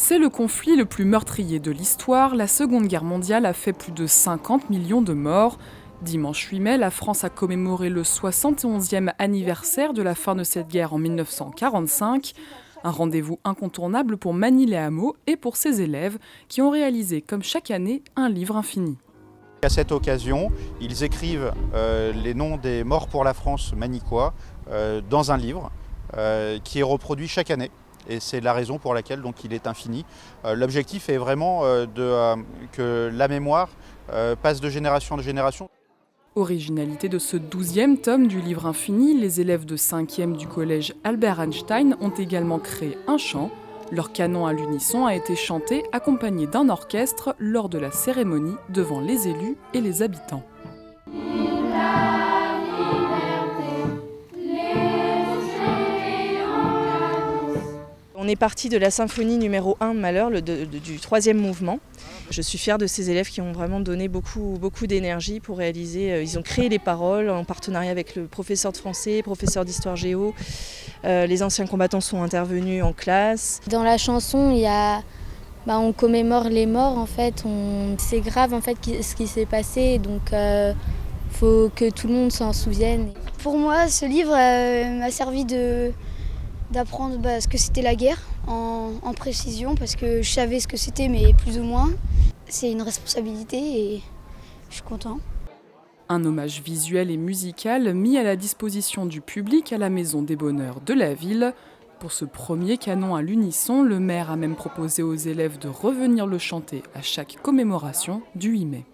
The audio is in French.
C'est le conflit le plus meurtrier de l'histoire. La Seconde Guerre mondiale a fait plus de 50 millions de morts. Dimanche 8 mai, la France a commémoré le 71e anniversaire de la fin de cette guerre en 1945. Un rendez-vous incontournable pour Manie les Hameaux et pour ses élèves qui ont réalisé, comme chaque année, un livre infini. À cette occasion, ils écrivent les noms des morts pour la France manicois dans un livre qui est reproduit chaque année. Et c'est la raison pour laquelle donc, il est infini. L'objectif est vraiment que la mémoire passe de génération en génération. Originalité de ce 12e tome du livre infini, les élèves de 5e du collège Albert Einstein ont également créé un chant. Leur canon à l'unisson a été chanté accompagné d'un orchestre lors de la cérémonie devant les élus et les habitants. On est parti de la symphonie numéro 1 Malheur, du 3e mouvement. Je suis fière de ces élèves qui ont vraiment donné beaucoup d'énergie pour réaliser. Ils ont créé les paroles en partenariat avec le professeur de français, professeur d'histoire géo. Les anciens combattants sont intervenus en classe. Dans la chanson, on commémore les morts en fait. C'est grave en fait ce qui s'est passé, donc faut que tout le monde s'en souvienne. Pour moi, ce livre m'a servi d'apprendre ce que c'était la guerre en précision, parce que je savais ce que c'était, mais plus ou moins. C'est une responsabilité et je suis content. Un hommage visuel et musical mis à la disposition du public à la Maison des Bonheurs de la ville. Pour ce premier canon à l'unisson, le maire a même proposé aux élèves de revenir le chanter à chaque commémoration du 8 mai.